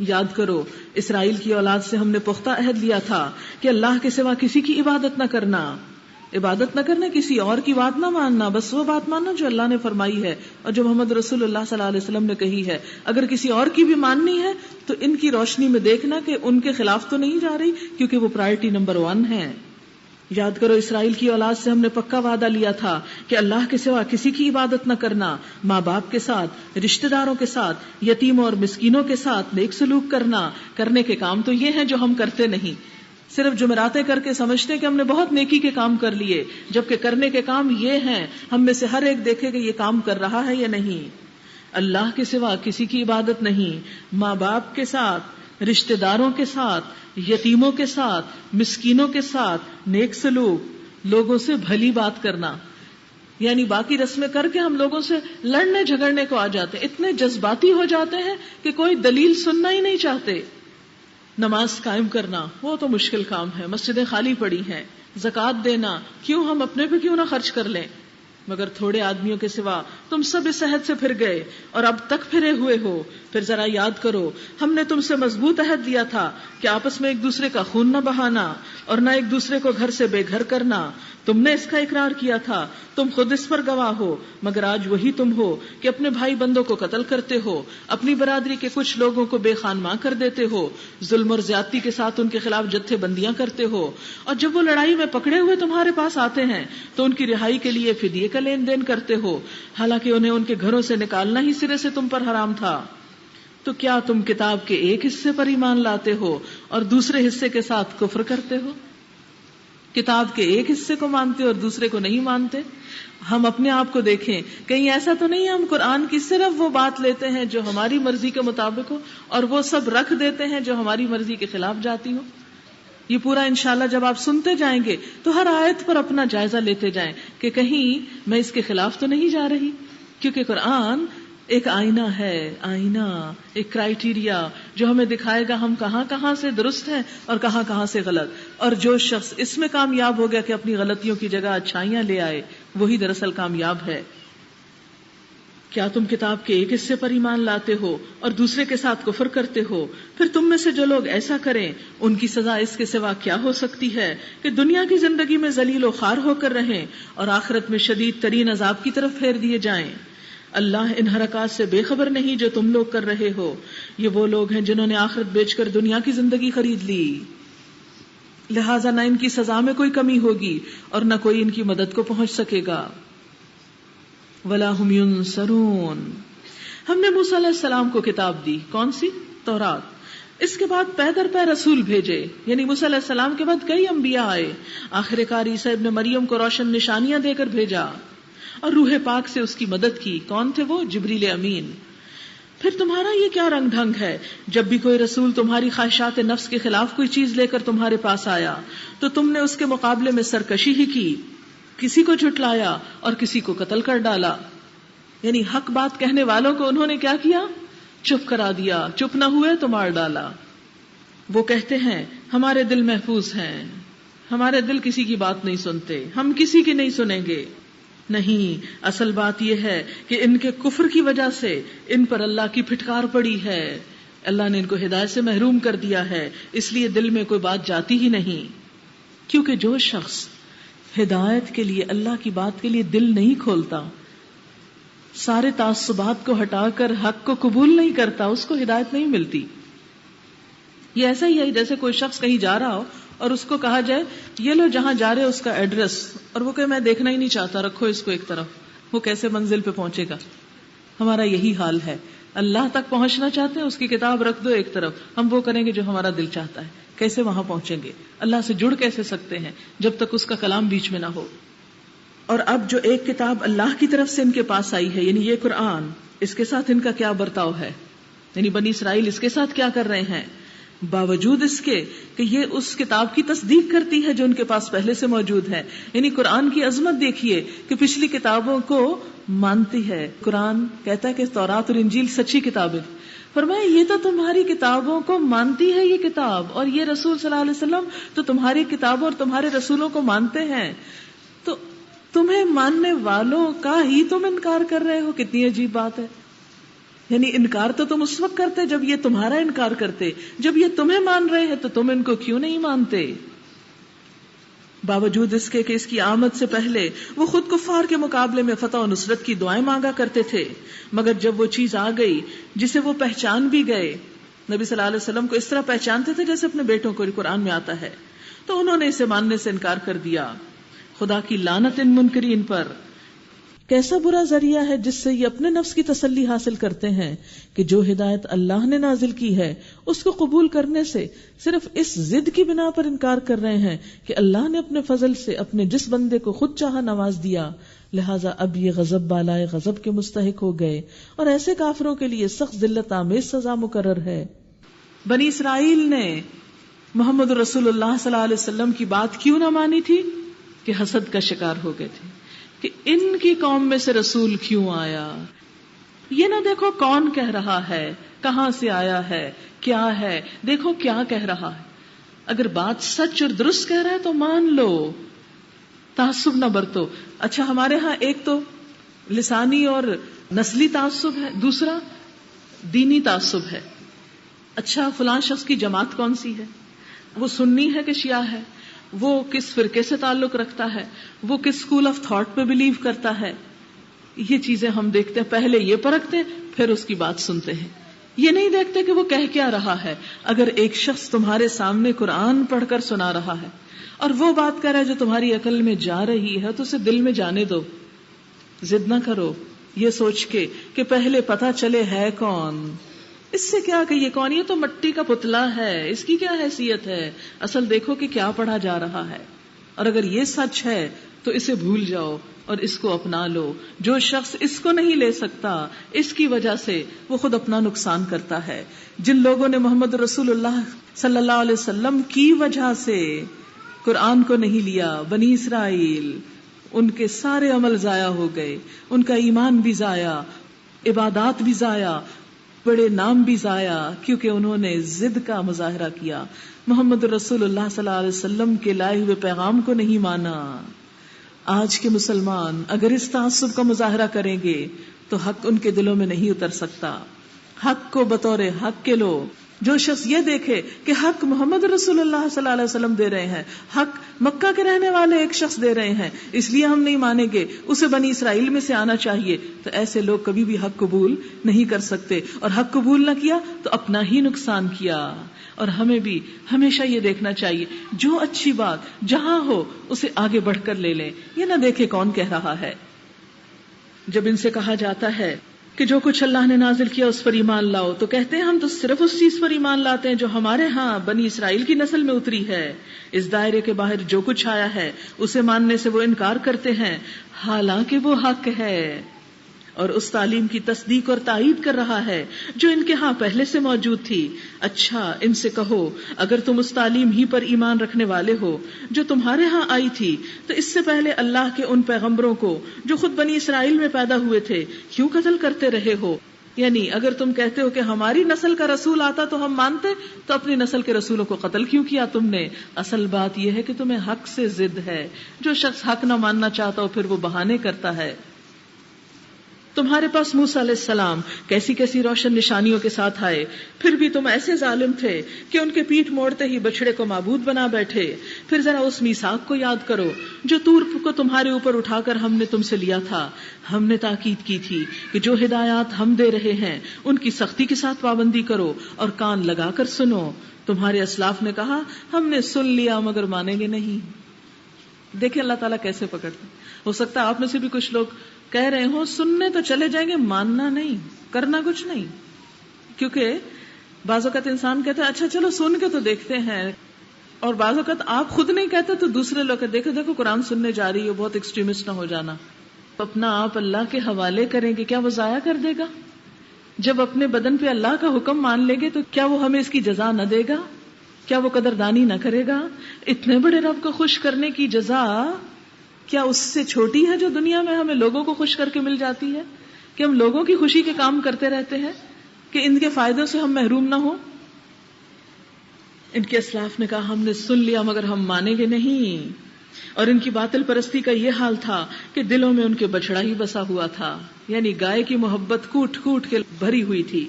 یاد کرو اسرائیل کی اولاد سے ہم نے پختہ عہد لیا تھا کہ اللہ کے سوا کسی کی عبادت نہ کرنا، کسی اور کی بات نہ ماننا، بس وہ بات ماننا جو اللہ نے فرمائی ہے اور جو محمد رسول اللہ صلی اللہ علیہ وسلم نے کہی ہے. اگر کسی اور کی بھی ماننی ہے تو ان کی روشنی میں دیکھنا کہ ان کے خلاف تو نہیں جا رہی، کیونکہ وہ پرائرٹی نمبر 1 ہے. یاد کرو اسرائیل کی اولاد سے ہم نے پکا وعدہ لیا تھا کہ اللہ کے سوا کسی کی عبادت نہ کرنا، ماں باپ کے ساتھ، رشتہ داروں کے ساتھ، یتیموں اور مسکینوں کے ساتھ نیک سلوک کرنے کے کام تو یہ ہیں جو ہم کرتے نہیں. صرف جمراتیں کر کے سمجھتے کہ ہم نے بہت نیکی کے کام کر لیے، جبکہ کرنے کے کام یہ ہیں. ہم میں سے ہر ایک دیکھے کہ یہ کام کر رہا ہے یا نہیں. اللہ کے سوا کسی کی عبادت نہیں، ماں باپ کے ساتھ، رشتہ داروں کے ساتھ، یتیموں کے ساتھ، مسکینوں کے ساتھ نیک سلوک، لوگوں سے بھلی بات کرنا. یعنی باقی رسمیں کر کے ہم لوگوں سے لڑنے جھگڑنے کو آ جاتے ہیں، اتنے جذباتی ہو جاتے ہیں کہ کوئی دلیل سننا ہی نہیں چاہتے. نماز قائم کرنا وہ تو مشکل کام ہے، مسجدیں خالی پڑی ہیں. زکوٰۃ دینا کیوں ہم اپنے پہ کیوں نہ خرچ کر لیں، مگر تھوڑے آدمیوں کے سوا تم سب اس عہد سے پھر گئے اور اب تک پھرے ہوئے ہو. پھر ذرا یاد کرو ہم نے تم سے مضبوط عہد لیا تھا کہ آپس میں ایک دوسرے کا خون نہ بہانا اور نہ ایک دوسرے کو گھر سے بے گھر کرنا. تم نے اس کا اقرار کیا تھا، تم خود اس پر گواہ ہو. مگر آج وہی تم ہو کہ اپنے بھائی بندوں کو قتل کرتے ہو، اپنی برادری کے کچھ لوگوں کو بے خانماں کر دیتے ہو، ظلم اور زیادتی کے ساتھ ان کے خلاف جتھے بندیاں کرتے ہو. اور جب وہ لڑائی میں پکڑے ہوئے تمہارے پاس آتے ہیں تو ان کی رہائی کے لیے فدیے کا لین دین کرتے ہو، حالانکہ انہیں ان کے گھروں سے نکالنا ہی سرے سے تم پر حرام تھا. تو کیا تم کتاب کے ایک حصے پر ایمان لاتے ہو اور دوسرے حصے کے ساتھ کفر کرتے ہو؟ کتاب کے ایک حصے کو مانتے اور دوسرے کو نہیں مانتے. ہم اپنے آپ کو دیکھیں، کہیں ایسا تو نہیں ہم قرآن کی صرف وہ بات لیتے ہیں جو ہماری مرضی کے مطابق ہو اور وہ سب رکھ دیتے ہیں جو ہماری مرضی کے خلاف جاتی ہو. یہ پورا انشاءاللہ جب آپ سنتے جائیں گے تو ہر آیت پر اپنا جائزہ لیتے جائیں کہ کہیں میں اس کے خلاف تو نہیں جا رہی. کیونکہ قرآن ایک آئینہ ہے، ایک کرائیٹیریا جو ہمیں دکھائے گا ہم کہاں کہاں سے درست ہیں اور کہاں کہاں سے غلط. اور جو شخص اس میں کامیاب ہو گیا کہ اپنی غلطیوں کی جگہ اچھائیاں لے آئے، وہی دراصل کامیاب ہے. کیا تم کتاب کے ایک حصے پر ایمان لاتے ہو اور دوسرے کے ساتھ کفر کرتے ہو؟ پھر تم میں سے جو لوگ ایسا کریں ان کی سزا اس کے سوا کیا ہو سکتی ہے کہ دنیا کی زندگی میں ذلیل و خوار ہو کر رہیں اور آخرت میں شدید ترین عذاب کی طرف پھیر دیے جائیں. اللہ ان حرکات سے بے خبر نہیں جو تم لوگ کر رہے ہو. یہ وہ لوگ ہیں جنہوں نے آخرت بیچ کر دنیا کی زندگی خرید لی، لہٰذا نہ ان کی سزا میں کوئی کمی ہوگی اور نہ کوئی ان کی مدد کو پہنچ سکے گا. وَلَا هُمْ يُنصَرُونَ. ہم نے موسیٰ علیہ السلام کو کتاب دی، کون سی؟ تورات. اس کے بعد پے در پے رسول بھیجے، یعنی موسیٰ علیہ السلام کے بعد کئی انبیاء آئے. آخر کار عیسیٰ ابن مریم کو روشن نشانیاں دے کر بھیجا اور روح پاک سے اس کی مدد کی. کون تھے وہ؟ جبریل امین. پھر تمہارا یہ کیا رنگ ڈھنگ ہے؟ جب بھی کوئی رسول تمہاری خواہشات نفس کے خلاف کوئی چیز لے کر تمہارے پاس آیا تو تم نے اس کے مقابلے میں سرکشی ہی کی، کسی کو جھٹلایا اور کسی کو قتل کر ڈالا. یعنی حق بات کہنے والوں کو انہوں نے کیا کیا؟ چپ کرا دیا، چپ نہ ہوئے تو مار ڈالا. وہ کہتے ہیں ہمارے دل محفوظ ہیں، ہمارے دل کسی کی بات نہیں سنتے، ہم کسی کی نہیں سنیں گے. نہیں، اصل بات یہ ہے کہ ان کے کفر کی وجہ سے ان پر اللہ کی پھٹکار پڑی ہے. اللہ نے ان کو ہدایت سے محروم کر دیا ہے، اس لیے دل میں کوئی بات جاتی ہی نہیں. کیونکہ جو شخص ہدایت کے لیے، اللہ کی بات کے لیے دل نہیں کھولتا، سارے تعصبات کو ہٹا کر حق کو قبول نہیں کرتا، اس کو ہدایت نہیں ملتی. یہ ایسا ہی ہے جیسے کوئی شخص کہیں جا رہا ہو اور اس کو کہا جائے یہ لو جہاں جا رہے اس کا ایڈریس، اور وہ کہ میں دیکھنا ہی نہیں چاہتا، رکھو اس کو ایک طرف. وہ کیسے منزل پہ پہنچے گا؟ ہمارا یہی حال ہے. اللہ تک پہنچنا چاہتے ہیں، اس کی کتاب رکھ دو ایک طرف، ہم وہ کریں گے جو ہمارا دل چاہتا ہے. کیسے وہاں پہنچیں گے؟ اللہ سے جڑ کیسے سکتے ہیں جب تک اس کا کلام بیچ میں نہ ہو؟ اور اب جو ایک کتاب اللہ کی طرف سے ان کے پاس آئی ہے، یعنی یہ قرآن، اس کے ساتھ ان کا کیا برتاؤ ہے؟ یعنی بنی اسرائیل اس کے ساتھ کیا کر رہے ہیں؟ باوجود اس کے کہ یہ اس کتاب کی تصدیق کرتی ہے جو ان کے پاس پہلے سے موجود ہے. یعنی قرآن کی عظمت دیکھیے کہ پچھلی کتابوں کو مانتی ہے. قرآن کہتا ہے کہ تورات اور انجیل سچی کتابیں. فرمایا یہ تو تمہاری کتابوں کو مانتی ہے یہ کتاب، اور یہ رسول صلی اللہ علیہ وسلم تو تمہاری کتابوں اور تمہارے رسولوں کو مانتے ہیں. تو تمہیں ماننے والوں کا ہی تم انکار کر رہے ہو. کتنی عجیب بات ہے. یعنی انکار تو تم اس وقت کرتے جب یہ تمہارا انکار کرتے، جب یہ تمہیں مان رہے ہیں تو تم ان کو کیوں نہیں مانتے؟ باوجود اس کے کہ اس کی آمد سے پہلے وہ خود کفار کے مقابلے میں فتح و نصرت کی دعائیں مانگا کرتے تھے، مگر جب وہ چیز آ گئی جسے وہ پہچان بھی گئے، نبی صلی اللہ علیہ وسلم کو اس طرح پہچانتے تھے جیسے اپنے بیٹوں کو، قرآن میں آتا ہے، تو انہوں نے اسے ماننے سے انکار کر دیا۔ خدا کی لعنت ان منکرین پر۔ کیسا برا ذریعہ ہے جس سے یہ اپنے نفس کی تسلی حاصل کرتے ہیں کہ جو ہدایت اللہ نے نازل کی ہے اس کو قبول کرنے سے صرف اس ضد کی بنا پر انکار کر رہے ہیں کہ اللہ نے اپنے فضل سے اپنے جس بندے کو خود چاہا نواز دیا، لہٰذا اب یہ غضب بالائے غضب کے مستحق ہو گئے، اور ایسے کافروں کے لیے سخت ذلت آمیز سزا مقرر ہے۔ بنی اسرائیل نے محمد رسول اللہ صلی اللہ علیہ وسلم کی بات کیوں نہ مانی تھی؟ کہ حسد کا شکار ہو گئے تھے کہ ان کی قوم میں سے رسول کیوں آیا۔ یہ نہ دیکھو کون کہہ رہا ہے، کہاں سے آیا ہے، کیا ہے، دیکھو کیا کہہ رہا ہے۔ اگر بات سچ اور درست کہہ رہا ہے تو مان لو، تعصب نہ برتو۔ اچھا، ہمارے ہاں ایک تو لسانی اور نسلی تعصب ہے، دوسرا دینی تعصب ہے۔ اچھا، فلاں شخص کی جماعت کون سی ہے، وہ سنی ہے کہ شیعہ ہے، وہ کس فرقے سے تعلق رکھتا ہے، وہ کس اسکول آف تھاٹ پہ بلیو کرتا ہے، یہ چیزیں ہم دیکھتے ہیں، پہلے یہ پرکھتے پھر اس کی بات سنتے ہیں، یہ نہیں دیکھتے کہ وہ کہہ کیا رہا ہے۔ اگر ایک شخص تمہارے سامنے قرآن پڑھ کر سنا رہا ہے اور وہ بات کر رہا ہے جو تمہاری عقل میں جا رہی ہے تو اسے دل میں جانے دو، ضد نہ کرو، یہ سوچ کے کہ پہلے پتہ چلے ہے کون۔ اس سے کیا کہ یہ کون، یہ تو مٹی کا پتلا ہے، اس کی کیا حیثیت ہے، اصل دیکھو کہ کیا پڑھا جا رہا ہے، اور اگر یہ سچ ہے تو اسے بھول جاؤ اور اس کو اپنا لو۔ جو شخص اس کو نہیں لے سکتا، اس کی وجہ سے وہ خود اپنا نقصان کرتا ہے۔ جن لوگوں نے محمد رسول اللہ صلی اللہ علیہ وسلم کی وجہ سے قرآن کو نہیں لیا، بنی اسرائیل، ان کے سارے عمل ضائع ہو گئے، ان کا ایمان بھی ضائع، عبادات بھی ضائع، بڑے نام بھی ضائع، کیونکہ انہوں نے ضد کا مظاہرہ کیا، محمد رسول اللہ صلی اللہ علیہ وسلم کے لائے ہوئے پیغام کو نہیں مانا۔ آج کے مسلمان اگر اس تعصب کا مظاہرہ کریں گے تو حق ان کے دلوں میں نہیں اتر سکتا۔ حق کو بطور حق کے لو۔ جو شخص یہ دیکھے کہ حق محمد رسول اللہ صلی اللہ علیہ وسلم دے رہے ہیں، حق مکہ کے رہنے والے ایک شخص دے رہے ہیں، اس لیے ہم نہیں مانیں گے، اسے بنی اسرائیل میں سے آنا چاہیے، تو ایسے لوگ کبھی بھی حق قبول نہیں کر سکتے، اور حق قبول نہ کیا تو اپنا ہی نقصان کیا۔ اور ہمیں بھی ہمیشہ یہ دیکھنا چاہیے جو اچھی بات جہاں ہو اسے آگے بڑھ کر لے لیں، یہ نہ دیکھے کون کہہ رہا ہے۔ جب ان سے کہا جاتا ہے کہ جو کچھ اللہ نے نازل کیا اس پر ایمان لاؤ، تو کہتے ہیں ہم تو صرف اس چیز پر ایمان لاتے ہیں جو ہمارے ہاں بنی اسرائیل کی نسل میں اتری ہے، اس دائرے کے باہر جو کچھ آیا ہے اسے ماننے سے وہ انکار کرتے ہیں، حالانکہ وہ حق ہے اور اس تعلیم کی تصدیق اور تائید کر رہا ہے جو ان کے ہاں پہلے سے موجود تھی۔ اچھا، ان سے کہو اگر تم اس تعلیم ہی پر ایمان رکھنے والے ہو جو تمہارے ہاں آئی تھی، تو اس سے پہلے اللہ کے ان پیغمبروں کو جو خود بنی اسرائیل میں پیدا ہوئے تھے کیوں قتل کرتے رہے ہو؟ یعنی اگر تم کہتے ہو کہ ہماری نسل کا رسول آتا تو ہم مانتے، تو اپنی نسل کے رسولوں کو قتل کیوں کیا تم نے؟ اصل بات یہ ہے کہ تمہیں حق سے ضد ہے۔ جو شخص حق نہ ماننا چاہتا ہو پھر وہ بہانے کرتا ہے۔ تمہارے پاس موسیٰ علیہ السلام کیسی کیسی روشن نشانیوں کے ساتھ آئے، پھر بھی تم ایسے ظالم تھے کہ ان کے پیٹھ موڑتے ہی بچڑے کو معبود بنا بیٹھے۔ پھر ذرا اس میثاق کو یاد کرو جو طور کو تمہارے اوپر اٹھا کر ہم نے تم سے لیا تھا۔ ہم نے تاکید کی تھی کہ جو ہدایات ہم دے رہے ہیں ان کی سختی کے ساتھ پابندی کرو اور کان لگا کر سنو۔ تمہارے اسلاف نے کہا ہم نے سن لیا مگر مانیں گے نہیں۔ دیکھیں اللہ تعالیٰ کیسے پکڑتے۔ ہو سکتا ہے آپ میں سے بھی کچھ لوگ کہہ رہے ہوں سننے تو چلے جائیں گے، ماننا نہیں، کرنا کچھ نہیں۔ کیونکہ بعض اوقات انسان کہتا ہے اچھا چلو سن کے تو دیکھتے ہیں، اور بعض اوقات آپ خود نہیں کہتے تو دوسرے لوگ کہتے دیکھو دیکھو قرآن سننے جا رہی ہو، بہت ایکسٹریمسٹ نہ ہو جانا۔ اپنا آپ اللہ کے حوالے کریں گے، کیا وہ ضائع کر دے گا؟ جب اپنے بدن پہ اللہ کا حکم مان لیں گے تو کیا وہ ہمیں اس کی جزا نہ دے گا؟ کیا وہ قدردانی نہ کرے گا؟ اتنے بڑے رب کو خوش کرنے کی جزا کیا اس سے چھوٹی ہے جو دنیا میں ہمیں لوگوں کو خوش کر کے مل جاتی ہے؟ کہ ہم لوگوں کی خوشی کے کام کرتے رہتے ہیں کہ ان کے فائدوں سے ہم محروم نہ ہوں۔ ان کے اسلاف نے کہا ہم نے سن لیا مگر ہم مانیں گے نہیں۔ اور ان کی باطل پرستی کا یہ حال تھا کہ دلوں میں ان کے بچڑا ہی بسا ہوا تھا، یعنی گائے کی محبت کوٹ کوٹ کے بھری ہوئی تھی،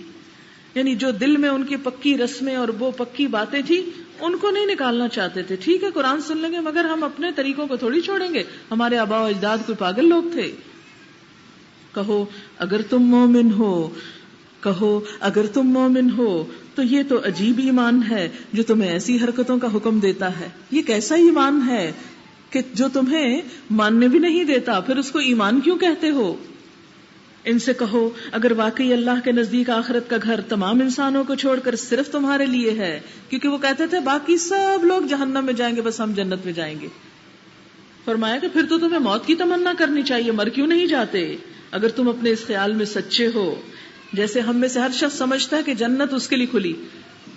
یعنی جو دل میں ان کی پکی رسمیں اور وہ پکی باتیں تھی ان کو نہیں نکالنا چاہتے تھے. ٹھیک ہے قرآن سن لیں گے مگر ہم اپنے طریقوں کو تھوڑی چھوڑیں گے، ہمارے آباء و اجداد کوئی پاگل لوگ تھے. کہو اگر تم مومن ہو، کہو اگر تم مومن ہو تو یہ تو عجیب ایمان ہے جو تمہیں ایسی حرکتوں کا حکم دیتا ہے. یہ کیسا ایمان ہے کہ جو تمہیں ماننے بھی نہیں دیتا، پھر اس کو ایمان کیوں کہتے ہو؟ ان سے کہو اگر واقعی اللہ کے نزدیک آخرت کا گھر تمام انسانوں کو چھوڑ کر صرف تمہارے لیے ہے، کیونکہ وہ کہتے تھے باقی سب لوگ جہنم میں جائیں گے بس ہم جنت میں جائیں گے. فرمایا کہ پھر تو تمہیں موت کی تمنا کرنی چاہیے، مر کیوں نہیں جاتے اگر تم اپنے اس خیال میں سچے ہو. جیسے ہم میں سے ہر شخص سمجھتا ہے کہ جنت اس کے لیے کھلی،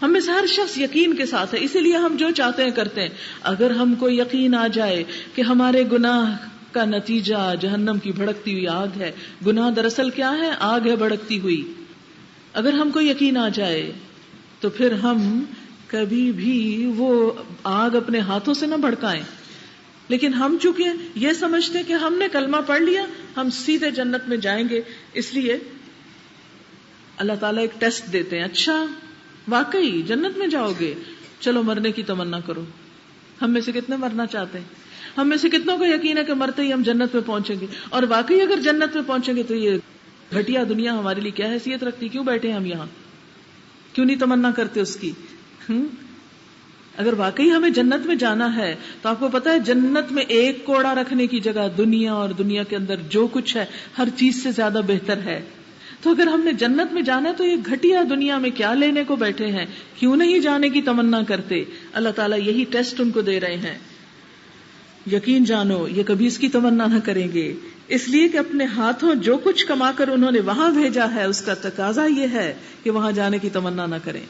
ہم میں سے ہر شخص یقین کے ساتھ ہے، اسی لیے ہم جو چاہتے ہیں کرتے ہیں. اگر ہم کو یقین آ جائے کہ ہمارے گناہ کا نتیجہ جہنم کی بھڑکتی ہوئی آگ ہے، گناہ دراصل کیا ہے؟ آگ ہے بھڑکتی ہوئی. اگر ہم کو یقین آ جائے تو پھر ہم کبھی بھی وہ آگ اپنے ہاتھوں سے نہ بھڑکائیں. لیکن ہم چونکہ یہ سمجھتے کہ ہم نے کلمہ پڑھ لیا ہم سیدھے جنت میں جائیں گے، اس لیے اللہ تعالیٰ ایک ٹیسٹ دیتے ہیں. اچھا واقعی جنت میں جاؤ گے، چلو مرنے کی تمنا کرو. ہم میں سے کتنے مرنا چاہتے ہیں؟ ہم میں سے کتنوں کو یقین ہے کہ مرتے ہی ہم جنت میں پہنچیں گے؟ اور واقعی اگر جنت میں پہنچیں گے تو یہ گھٹیا دنیا ہمارے لیے کیا حیثیت رکھتی؟ کیوں بیٹھے ہم یہاں؟ کیوں نہیں تمنا کرتے اس کی؟ اگر واقعی ہمیں جنت میں جانا ہے تو آپ کو پتا ہے جنت میں ایک کوڑا رکھنے کی جگہ دنیا اور دنیا کے اندر جو کچھ ہے ہر چیز سے زیادہ بہتر ہے. تو اگر ہم نے جنت میں جانا ہے تو یہ گھٹیا دنیا میں کیا لینے کو بیٹھے ہیں؟ کیوں نہیں جانے کی تمنا کرتے؟ اللہ تعالیٰ یہی ٹیسٹ ان کو دے رہے ہیں. یقین جانو یہ کبھی اس کی تمنا نہ کریں گے، اس لیے کہ اپنے ہاتھوں جو کچھ کما کر انہوں نے وہاں بھیجا ہے اس کا تقاضا یہ ہے کہ وہاں جانے کی تمنا نہ کریں.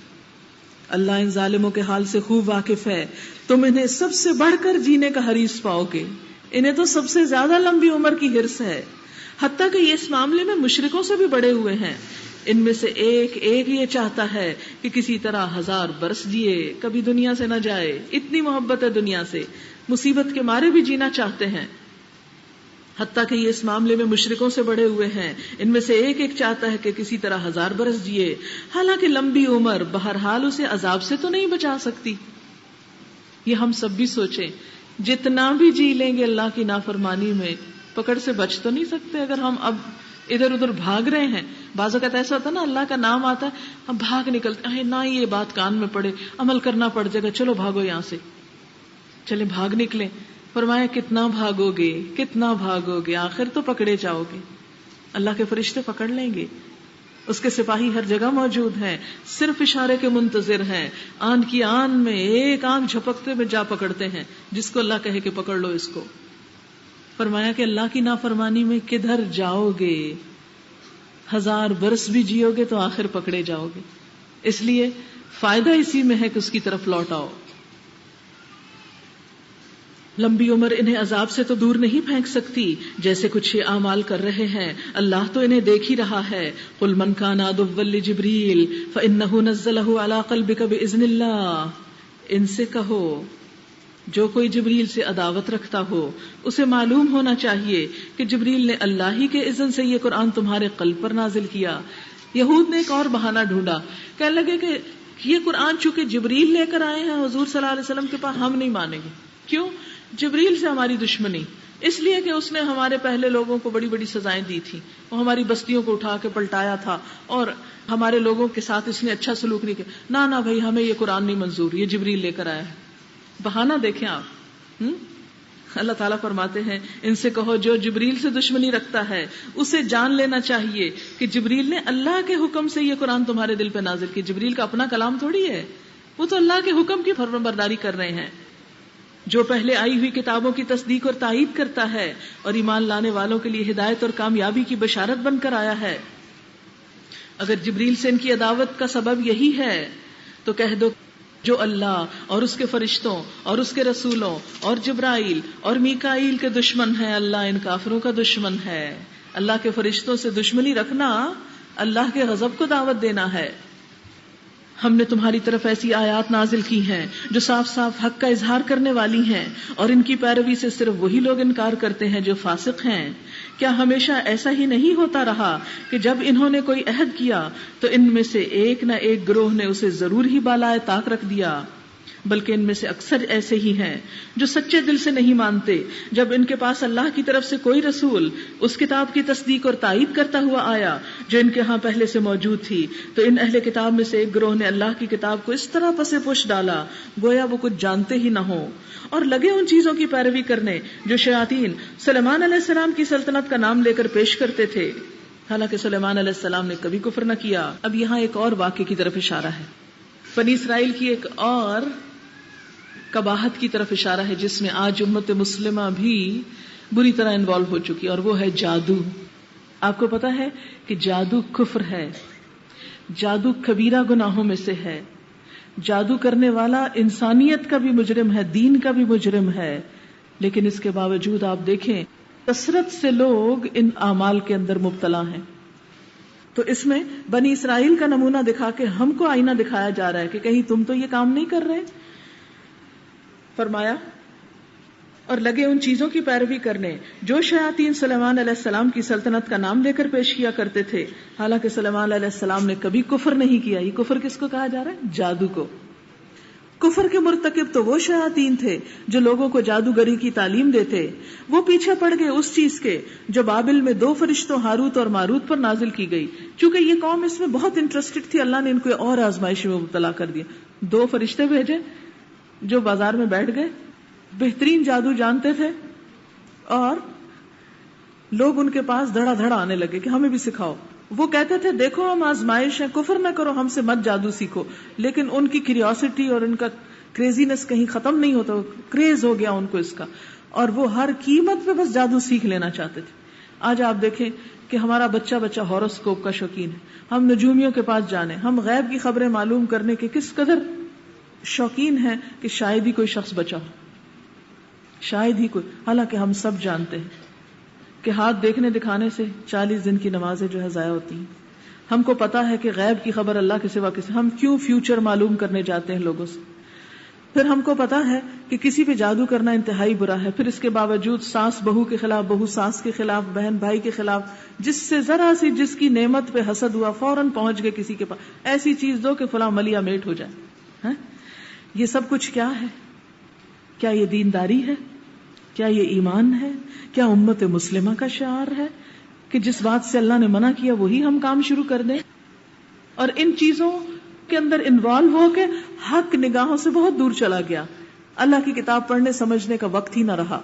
اللہ ان ظالموں کے حال سے خوب واقف ہے، تم انہیں سب سے بڑھ کر جینے کا حریص پاؤ گے. انہیں تو سب سے زیادہ لمبی عمر کی حرص ہے، حتیٰ کہ یہ اس معاملے میں مشرکوں سے بھی بڑے ہوئے ہیں. ان میں سے ایک یہ چاہتا ہے کہ کسی طرح 1000 برس جیے، کبھی دنیا سے نہ جائے. اتنی محبت ہے دنیا سے، مصیبت کے مارے بھی جینا چاہتے ہیں. حتیٰ کہ یہ اس معاملے میں مشرکوں سے بڑے ہوئے ہیں. ان میں سے ایک چاہتا ہے کہ کسی طرح 1000 برس جیے، حالانکہ لمبی عمر بہرحال اسے عذاب سے تو نہیں بچا سکتی. یہ ہم سب بھی سوچیں، جتنا بھی جی لیں گے اللہ کی نافرمانی میں پکڑ سے بچ تو نہیں سکتے. اگر ہم اب ادھر ادھر بھاگ رہے ہیں، بعض اوقات ایسا ہوتا ہے نا اللہ کا نام آتا ہے ہم بھاگ نکلتے ہیں، نہ یہ بات کان میں پڑے، عمل کرنا پڑ جائے گا، چلو بھاگو یہاں سے، چلیں بھاگ نکلیں. فرمایا کتنا بھاگو گے، کتنا بھاگو گے، آخر تو پکڑے جاؤ گے. اللہ کے فرشتے پکڑ لیں گے، اس کے سپاہی ہر جگہ موجود ہیں، صرف اشارے کے منتظر ہیں. آن کی آن میں ایک آنکھ جھپکتے میں جا پکڑتے ہیں، جس کو اللہ کہے کہ پکڑ لو اس کو. فرمایا کہ اللہ کی نافرمانی میں کدھر جاؤ گے؟ 1000 برس بھی جیو گے تو آخر پکڑے جاؤ گے. اس لیے فائدہ اسی میں ہے کہ اس کی طرف لوٹ آؤ. لمبی عمر انہیں عذاب سے تو دور نہیں پھینک سکتی جیسے کچھ یہ اعمال کر رہے ہیں. اللہ تو انہیں دیکھ ہی رہا ہے. قل من کان عدوا لجبریل فانہ نزلہ علی قلبک باذن اللہ. ان سے کہو جو کوئی جبریل سے عداوت رکھتا ہو اسے معلوم ہونا چاہیے کہ جبریل نے اللہ ہی کے اذن سے یہ قرآن تمہارے قلب پر نازل کیا. یہود نے ایک اور بہانہ ڈھونڈا، کہنے لگے کہ یہ قرآن چونکہ جبریل لے کر آئے ہیں حضور صلی اللہ علیہ وسلم کے پاس، ہم نہیں مانیں گے. کیوں؟ جبریل سے ہماری دشمنی، اس لیے کہ اس نے ہمارے پہلے لوگوں کو بڑی بڑی سزائیں دی تھی، وہ ہماری بستیوں کو اٹھا کے پلٹایا تھا اور ہمارے لوگوں کے ساتھ اس نے اچھا سلوک نہیں کیا. نہ بھائی ہمیں یہ قرآن نہیں منظور، یہ جبریل لے کر آیا ہے. بہانہ دیکھیں آپ. اللہ تعالیٰ فرماتے ہیں ان سے کہو جو جبریل سے دشمنی رکھتا ہے اسے جان لینا چاہیے کہ جبریل نے اللہ کے حکم سے یہ قرآن تمہارے دل پہ نازل کی. جبریل کا اپنا کلام تھوڑی ہے، وہ تو اللہ کے حکم کی فرمانبرداری کر رہے ہیں. جو پہلے آئی ہوئی کتابوں کی تصدیق اور تائید کرتا ہے اور ایمان لانے والوں کے لیے ہدایت اور کامیابی کی بشارت بن کر آیا ہے. اگر جبریل سے ان کی عداوت کا سبب یہی ہے تو کہہ دو جو اللہ اور اس کے فرشتوں اور اس کے رسولوں اور جبرائیل اور میکائیل کے دشمن ہیں، اللہ ان کافروں کا دشمن ہے. اللہ کے فرشتوں سے دشمنی رکھنا اللہ کے غضب کو دعوت دینا ہے. ہم نے تمہاری طرف ایسی آیات نازل کی ہیں جو صاف صاف حق کا اظہار کرنے والی ہیں، اور ان کی پیروی سے صرف وہی لوگ انکار کرتے ہیں جو فاسق ہیں۔ کیا ہمیشہ ایسا ہی نہیں ہوتا رہا کہ جب انہوں نے کوئی عہد کیا تو ان میں سے ایک نہ ایک گروہ نے اسے ضرور ہی بالائے طاق رکھ دیا، بلکہ ان میں سے اکثر ایسے ہی ہیں جو سچے دل سے نہیں مانتے جب ان کے پاس اللہ کی طرف سے کوئی رسول اس کتاب کی تصدیق اور تائید کرتا ہوا آیا جو ان کے ہاں پہلے سے موجود تھی، تو ان اہل کتاب میں سے ایک گروہ نے اللہ کی کتاب کو اس طرح پسے پش ڈالا گویا وہ کچھ جانتے ہی نہ ہو، اور لگے ان چیزوں کی پیروی کرنے جو شیاطین سلیمان علیہ السلام کی سلطنت کا نام لے کر پیش کرتے تھے، حالانکہ سلیمان علیہ السلام نے کبھی کفر نہ کیا۔ اب یہاں ایک اور واقعے کی طرف اشارہ ہے، بنی اسرائیل کی ایک اور قباحت کی طرف اشارہ ہے جس میں آج امت مسلمہ بھی بری طرح انوالو ہو چکی، اور وہ ہے جادو۔ آپ کو پتا ہے کہ جادو کفر ہے، جادو کبیرہ گناہوں میں سے ہے، جادو کرنے والا انسانیت کا بھی مجرم ہے، دین کا بھی مجرم ہے، لیکن اس کے باوجود آپ دیکھیں کثرت سے لوگ ان اعمال کے اندر مبتلا ہیں۔ تو اس میں بنی اسرائیل کا نمونہ دکھا کے ہم کو آئینہ دکھایا جا رہا ہے کہ کہیں تم تو یہ کام نہیں کر رہے۔ فرمایا اور لگے ان چیزوں کی پیروی کرنے جو شیاطین سلیمان علیہ السلام کی سلطنت کا نام لے کر پیش کیا کرتے تھے، حالانکہ سلیمان علیہ السلام نے کبھی کفر نہیں کیا۔ یہ کفر کس کو کہا جا رہا ہے؟ جادو کو۔ کفر کے مرتکب تو وہ شیاطین تھے جو لوگوں کو جادوگری کی تعلیم دیتے، وہ پیچھے پڑ گئے اس چیز کے جو بابل میں 2 فرشتوں ہاروت اور ماروت پر نازل کی گئی۔ چونکہ یہ قوم اس میں بہت انٹرسٹڈ تھی، اللہ نے ان کو اور آزمائش میں مبتلا کر دیا۔ 2 فرشتے بھیجے جو بازار میں بیٹھ گئے، بہترین جادو جانتے تھے، اور لوگ ان کے پاس دھڑا دھڑا آنے لگے کہ ہمیں بھی سکھاؤ۔ وہ کہتے تھے دیکھو ہم آزمائش ہیں، کفر نہ کرو، ہم سے مت جادو سیکھو، لیکن ان کی کیوریوسٹی اور ان کا کریزینس کہیں ختم نہیں ہوتا، کریز ہو گیا ان کو اس کا، اور وہ ہر قیمت پہ بس جادو سیکھ لینا چاہتے تھے۔ آج آپ دیکھیں کہ ہمارا بچہ ہاروسکوپ کا شوقین ہے، ہم نجومیوں کے پاس جانے، ہم غیب کی خبریں معلوم کرنے کے کس قدر شوقین ہیں کہ شاید ہی کوئی شخص بچا ہو، شاید ہی کوئی، حالانکہ ہم سب جانتے ہیں کہ ہاتھ دیکھنے دکھانے سے 40 دن کی نمازیں جو ہے ضائع ہوتی ہیں۔ ہم کو پتا ہے کہ غیب کی خبر اللہ کے سوا کسی، ہم کیوں فیوچر معلوم کرنے جاتے ہیں لوگوں سے؟ پھر ہم کو پتا ہے کہ کسی پہ جادو کرنا انتہائی برا ہے، پھر اس کے باوجود ساس بہو کے خلاف، بہو ساس کے خلاف، بہن بھائی کے خلاف، جس سے ذرا سی جس کی نعمت پہ حسد ہوا فوراً پہنچ گئے کسی کے پاس، ایسی چیز دو کہ فلاں ملیا میٹ ہو جائے۔ یہ سب کچھ کیا ہے؟ کیا یہ دینداری ہے؟ کیا یہ ایمان ہے؟ کیا امت مسلمہ کا شعار ہے کہ جس بات سے اللہ نے منع کیا وہی ہم کام شروع کر دیں، اور ان چیزوں کے اندر انوالو ہو کے حق نگاہوں سے بہت دور چلا گیا، اللہ کی کتاب پڑھنے سمجھنے کا وقت ہی نہ رہا۔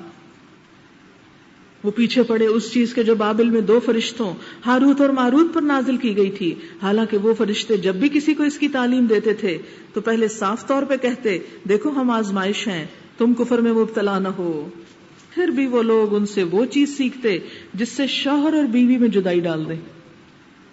وہ پیچھے پڑے اس چیز کے جو بابل میں 2 فرشتوں ہاروت اور ماروت پر نازل کی گئی تھی، حالانکہ وہ فرشتے جب بھی کسی کو اس کی تعلیم دیتے تھے تو پہلے صاف طور پہ کہتے دیکھو ہم آزمائش ہیں، تم کفر میں مبتلا نہ ہو۔ پھر بھی وہ لوگ ان سے وہ چیز سیکھتے جس سے شوہر اور بیوی میں جدائی ڈال دیں۔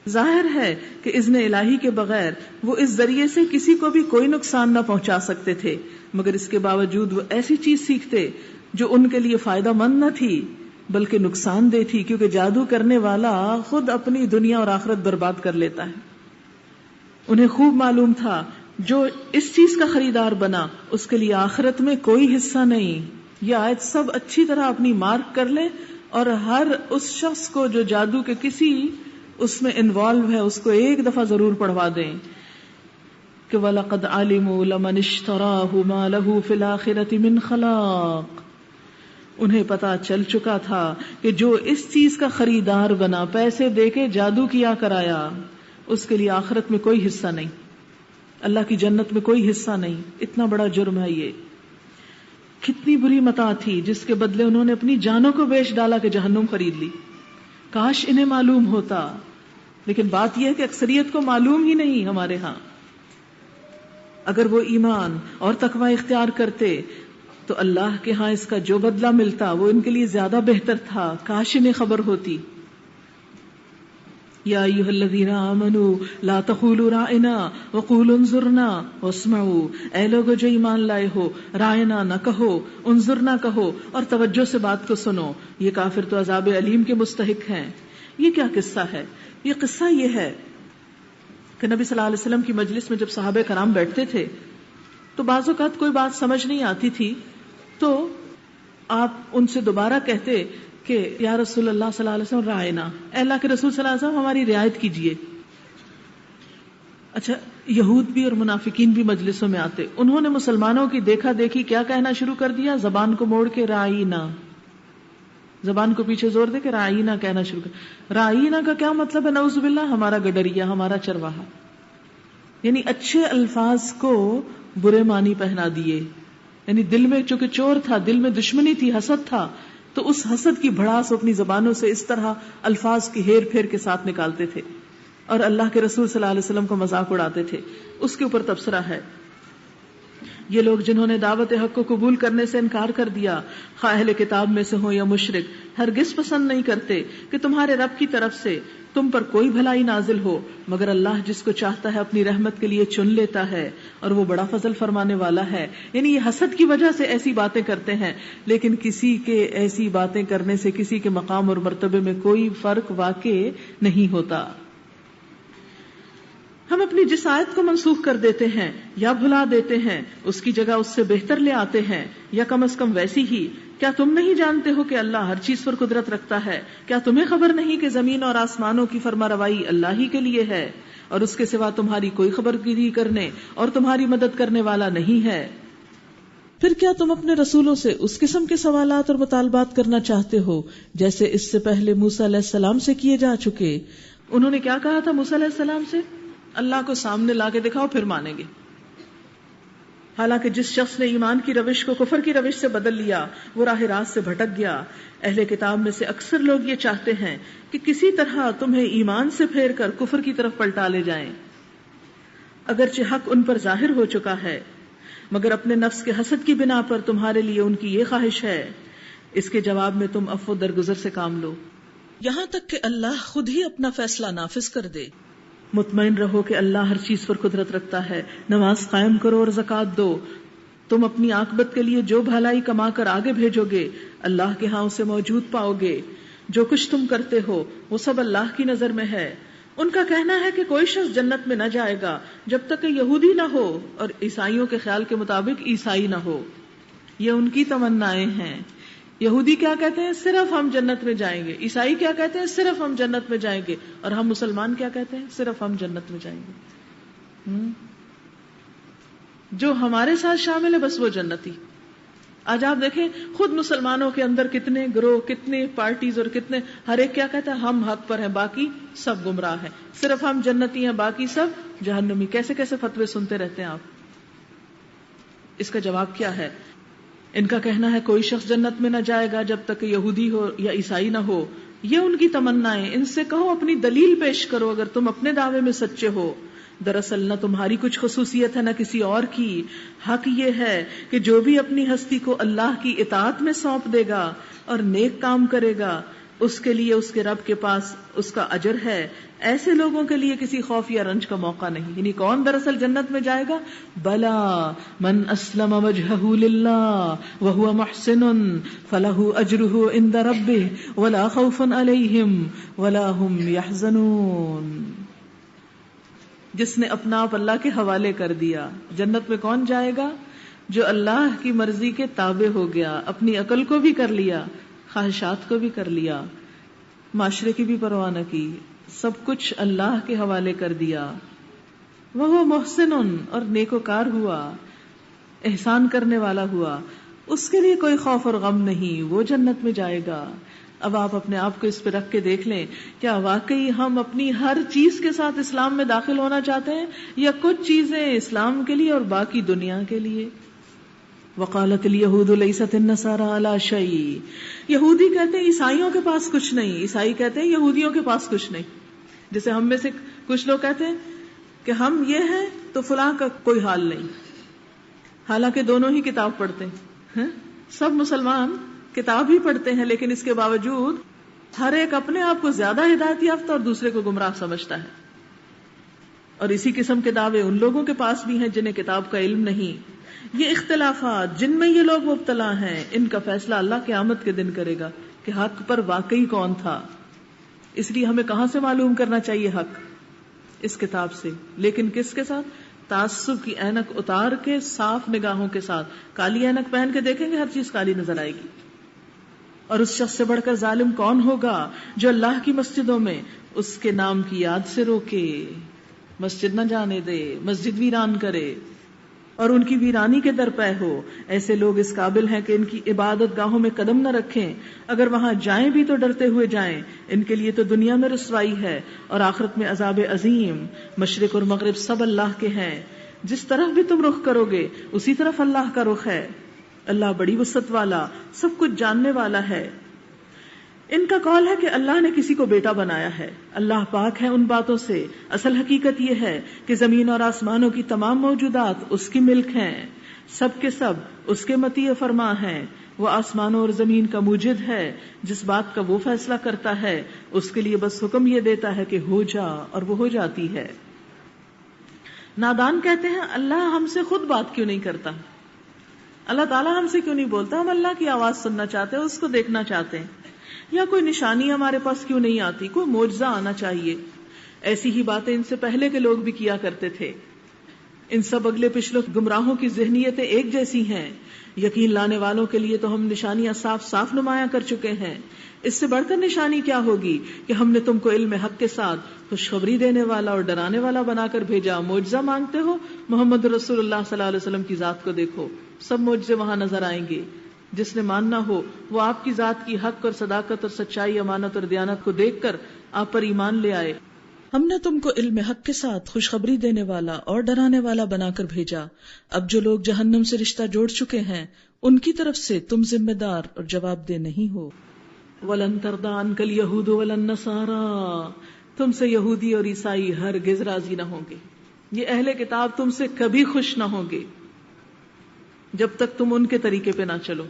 ظاہر ہے کہ اذن الہی کے بغیر وہ اس ذریعے سے کسی کو بھی کوئی نقصان نہ پہنچا سکتے تھے، مگر اس کے باوجود وہ ایسی چیز سیکھتے جو ان کے لیے فائدہ مند نہ تھی بلکہ نقصان دہ تھی، کیونکہ جادو کرنے والا خود اپنی دنیا اور آخرت برباد کر لیتا ہے۔ انہیں خوب معلوم تھا جو اس چیز کا خریدار بنا اس کے لیے آخرت میں کوئی حصہ نہیں۔ یہ آیت سب اچھی طرح اپنی مارک کر لیں، اور ہر اس شخص کو جو جادو کے کسی اس میں انوالو ہے اس کو ایک دفعہ ضرور پڑھوا دیں کہ وَلَقَدْ عَلِمُوا لَمَنِ اشْتَرَاهُ مَا لَهُ فِي الْآخِرَةِ مِنْ خَلَاقٍ۔ انہیں پتا چل چکا تھا کہ جو اس چیز کا خریدار بنا، پیسے دے کے جادو کیا کرایا، اس کے لیے آخرت میں کوئی حصہ نہیں، اللہ کی جنت میں کوئی حصہ نہیں۔ اتنا بڑا جرم ہے یہ، کتنی بری متاع تھی جس کے بدلے انہوں نے اپنی جانوں کو بیچ ڈالا کہ جہنم خرید لی۔ کاش انہیں معلوم ہوتا، لیکن بات یہ ہے کہ اکثریت کو معلوم ہی نہیں ہمارے ہاں۔ اگر وہ ایمان اور تقوی اختیار کرتے تو اللہ کے ہاں اس کا جو بدلہ ملتا وہ ان کے لیے زیادہ بہتر تھا، کاش انہیں خبر ہوتی۔ یا ایھا الذین آمنوا لا تقولوا راعنا وقولوا انظرنا واسمعوا، اے لوگو جو ایمان لائے ہو، رائنا نہ کہو، انظرنا کہو، اور توجہ سے بات کو سنو، یہ کافر تو عذاب علیم کے مستحق ہیں۔ یہ کیا قصہ ہے؟ یہ قصہ یہ ہے کہ نبی صلی اللہ علیہ وسلم کی مجلس میں جب صحابہ کرام بیٹھتے تھے تو بعض اوقات کوئی بات سمجھ نہیں آتی تھی تو آپ ان سے دوبارہ کہتے کہ یا رسول اللہ صلی اللہ علیہ وسلم رعاینا، اے اللہ کے رسول صلی اللہ علیہ وسلم ہماری رعایت کیجیے. اچھا، یہود بھی اور منافقین بھی مجلسوں میں آتے، انہوں نے مسلمانوں کی دیکھا دیکھی کیا کہنا شروع کر دیا؟ زبان کو موڑ کے رعاینا، زبان کو پیچھے زور دے کے رعاینا کہنا شروع کر. رعاینا کا کیا مطلب ہے؟ نعوذ باللہ، ہمارا گڈریا، ہمارا چرواہا. یعنی اچھے الفاظ کو برے معنی پہنا دیے. یعنی دل میں چونکہ چور تھا، دل میں دشمنی تھی، حسد تھا، تو اس حسد کی بھڑاس اپنی زبانوں سے اس طرح الفاظ کی ہیر پھیر کے ساتھ نکالتے تھے اور اللہ کے رسول صلی اللہ علیہ وسلم کو مذاق اڑاتے تھے. اس کے اوپر تبصرہ ہے، یہ لوگ جنہوں نے دعوت حق کو قبول کرنے سے انکار کر دیا، خواہ اہل کتاب میں سے ہوں یا مشرک، ہرگز پسند نہیں کرتے کہ تمہارے رب کی طرف سے تم پر کوئی بھلائی نازل ہو، مگر اللہ جس کو چاہتا ہے اپنی رحمت کے لیے چن لیتا ہے اور وہ بڑا فضل فرمانے والا ہے. یعنی یہ حسد کی وجہ سے ایسی باتیں کرتے ہیں، لیکن کسی کے ایسی باتیں کرنے سے کسی کے مقام اور مرتبے میں کوئی فرق واقع نہیں ہوتا. ہم اپنی جس آیت کو منسوخ کر دیتے ہیں یا بھلا دیتے ہیں اس کی جگہ اس سے بہتر لے آتے ہیں، یا کم از کم ویسی ہی. کیا تم نہیں جانتے ہو کہ اللہ ہر چیز پر قدرت رکھتا ہے؟ کیا تمہیں خبر نہیں کہ زمین اور آسمانوں کی فرما روائی اللہ ہی کے لیے ہے اور اس کے سوا تمہاری کوئی خبرگیری کرنے اور تمہاری مدد کرنے والا نہیں ہے؟ پھر کیا تم اپنے رسولوں سے اس قسم کے سوالات اور مطالبات کرنا چاہتے ہو جیسے اس سے پہلے موسیٰ علیہ السلام سے کیے جا چکے؟ انہوں نے کیا کہا تھا موسیٰ علیہ السلام سے؟ اللہ کو سامنے لا کے دکھاؤ پھر مانیں گے. حالانکہ جس شخص نے ایمان کی روش کو کفر کی روش سے بدل لیا وہ راہ راست سے بھٹک گیا. اہل کتاب میں سے اکثر لوگ یہ چاہتے ہیں کہ کسی طرح تمہیں ایمان سے پھیر کر کفر کی طرف پلٹا لے جائیں، اگرچہ حق ان پر ظاہر ہو چکا ہے، مگر اپنے نفس کے حسد کی بنا پر تمہارے لیے ان کی یہ خواہش ہے. اس کے جواب میں تم عفو درگزر سے کام لو یہاں تک کہ اللہ خود ہی اپنا فیصلہ نافذ کر دے. مطمئن رہو کہ اللہ ہر چیز پر قدرت رکھتا ہے. نماز قائم کرو اور زکوٰۃ دو، تم اپنی عاقبت کے لیے جو بھلائی کما کر آگے بھیجو گے اللہ کے ہاں اسے موجود پاؤ گے. جو کچھ تم کرتے ہو وہ سب اللہ کی نظر میں ہے. ان کا کہنا ہے کہ کوئی شخص جنت میں نہ جائے گا جب تک کہ یہودی نہ ہو اور عیسائیوں کے خیال کے مطابق عیسائی نہ ہو. یہ ان کی تمنائیں ہیں. یہودی کیا کہتے ہیں؟ صرف ہم جنت میں جائیں گے. عیسائی کیا کہتے ہیں؟ صرف ہم جنت میں جائیں گے. اور ہم مسلمان کیا کہتے ہیں؟ صرف ہم جنت میں جائیں گے. جو ہمارے ساتھ شامل ہے بس وہ جنتی. آج آپ دیکھیں خود مسلمانوں کے اندر کتنے گروہ، کتنے پارٹیز اور کتنے، ہر ایک کیا کہتا ہے؟ ہم حق پر ہیں، باقی سب گمراہ ہیں، صرف ہم جنتی ہیں، باقی سب جہنمی. کیسے کیسے فتوے سنتے رہتے ہیں آپ. اس کا جواب کیا ہے؟ ان کا کہنا ہے کوئی شخص جنت میں نہ جائے گا جب تک کہ یہودی ہو یا عیسائی نہ ہو. یہ ان کی تمنائیں. ان سے کہو اپنی دلیل پیش کرو اگر تم اپنے دعوے میں سچے ہو. دراصل نہ تمہاری کچھ خصوصیت ہے نہ کسی اور کی. حق یہ ہے کہ جو بھی اپنی ہستی کو اللہ کی اطاعت میں سونپ دے گا اور نیک کام کرے گا اس کے لیے اس کے رب کے پاس اس کا اجر ہے. ایسے لوگوں کے لیے کسی خوف یا رنج کا موقع نہیں. یعنی کون دراصل جنت میں جائے گا؟ بلا من اسلم وجهه للہ وهو محسن فله اجره عند ربه ولا خوف علیہم ولا هم يحزنون. جس نے اپنا آپ اللہ کے حوالے کر دیا. جنت میں کون جائے گا؟ جو اللہ کی مرضی کے تابع ہو گیا، اپنی عقل کو بھی کر لیا، خواہشات کو بھی کر لیا، معاشرے کی بھی پرواہ نہ کی، سب کچھ اللہ کے حوالے کر دیا. وہ محسن اور نیکوکار ہوا، احسان کرنے والا ہوا، اس کے لیے کوئی خوف اور غم نہیں، وہ جنت میں جائے گا. اب آپ اپنے آپ کو اس پہ رکھ کے دیکھ لیں، کیا واقعی ہم اپنی ہر چیز کے ساتھ اسلام میں داخل ہونا چاہتے ہیں یا کچھ چیزیں اسلام کے لیے اور باقی دنیا کے لیے؟ وقالت الیہود لیست النصارى علی شیء. یہودی کہتے ہیں عیسائیوں کے پاس کچھ نہیں، عیسائی کہتے ہیں یہودیوں کے پاس کچھ نہیں. جیسے ہم میں سے کچھ لوگ کہتے ہیں کہ ہم یہ ہیں تو فلاں کا کوئی حال نہیں، حالانکہ دونوں ہی کتاب پڑھتے ہیں. سب مسلمان کتاب ہی پڑھتے ہیں، لیکن اس کے باوجود ہر ایک اپنے آپ کو زیادہ ہدایت یافتہ اور دوسرے کو گمراہ سمجھتا ہے. اور اسی قسم کے دعوے ان لوگوں کے پاس بھی ہیں جنہیں کتاب کا علم نہیں. یہ اختلافات جن میں یہ لوگ مبتلا ہیں، ان کا فیصلہ اللہ قیامت کے دن کرے گا کہ حق پر واقعی کون تھا. اس لیے ہمیں کہاں سے معلوم کرنا چاہیے حق؟ اس کتاب سے، لیکن کس کے ساتھ؟ تعصب کی اینک اتار کے صاف نگاہوں کے ساتھ. کالی اینک پہن کے دیکھیں گے ہر چیز کالی نظر آئے گی. اور اس شخص سے بڑھ کر ظالم کون ہوگا جو اللہ کی مسجدوں میں اس کے نام کی یاد سے روکے، مسجد نہ جانے دے، مسجد ویران کرے اور ان کی ویرانی کے در پے ہو. ایسے لوگ اس قابل ہیں کہ ان کی عبادت گاہوں میں قدم نہ رکھیں، اگر وہاں جائیں بھی تو ڈرتے ہوئے جائیں. ان کے لیے تو دنیا میں رسوائی ہے اور آخرت میں عذاب عظیم. مشرق اور مغرب سب اللہ کے ہیں، جس طرف بھی تم رخ کرو گے اسی طرف اللہ کا رخ ہے. اللہ بڑی وسعت والا، سب کچھ جاننے والا ہے. ان کا قول ہے کہ اللہ نے کسی کو بیٹا بنایا ہے. اللہ پاک ہے ان باتوں سے. اصل حقیقت یہ ہے کہ زمین اور آسمانوں کی تمام موجودات اس کی ملک ہیں، سب کے سب اس کے مطیع فرما ہیں. وہ آسمانوں اور زمین کا موجد ہے، جس بات کا وہ فیصلہ کرتا ہے اس کے لیے بس حکم یہ دیتا ہے کہ ہو جا، اور وہ ہو جاتی ہے. نادان کہتے ہیں اللہ ہم سے خود بات کیوں نہیں کرتا، اللہ تعالیٰ ہم سے کیوں نہیں بولتا، ہم اللہ کی آواز سننا چاہتے ہیں، اس کو دیکھنا چاہتے ہیں، یا کوئی نشانی ہمارے پاس کیوں نہیں آتی، کوئی معجزہ آنا چاہیے. ایسی ہی باتیں ان سے پہلے کے لوگ بھی کیا کرتے تھے. ان سب اگلے پچھلے گمراہوں کی ذہنیتیں ایک جیسی ہیں. یقین لانے والوں کے لیے تو ہم نشانیاں صاف صاف نمایاں کر چکے ہیں. اس سے بڑھ کر نشانی کیا ہوگی کہ ہم نے تم کو علم حق کے ساتھ خوشخبری دینے والا اور ڈرانے والا بنا کر بھیجا. معجزہ مانگتے ہو، محمد رسول اللہ صلی اللہ علیہ وسلم کی ذات کو دیکھو، سب معجزے وہاں نظر آئیں گے. جس نے ماننا ہو وہ آپ کی ذات کی حق اور صداقت اور سچائی، امانت اور دیانت کو دیکھ کر آپ پر ایمان لے آئے. ہم نے تم کو علم حق کے ساتھ خوشخبری دینے والا اور ڈرانے والا بنا کر بھیجا. اب جو لوگ جہنم سے رشتہ جوڑ چکے ہیں ان کی طرف سے تم ذمہ دار اور جواب دہ نہیں ہو. وَلَن تَرْضَىٰ عَنْكَ الْيَهُودُ وَلَا النَّصَارَىٰ، تم سے یہودی اور عیسائی ہرگز راضی نہ ہوں گے. یہ اہل کتاب تم سے کبھی خوش نہ ہوں گے جب تک تم ان کے طریقے پہ نہ چلو.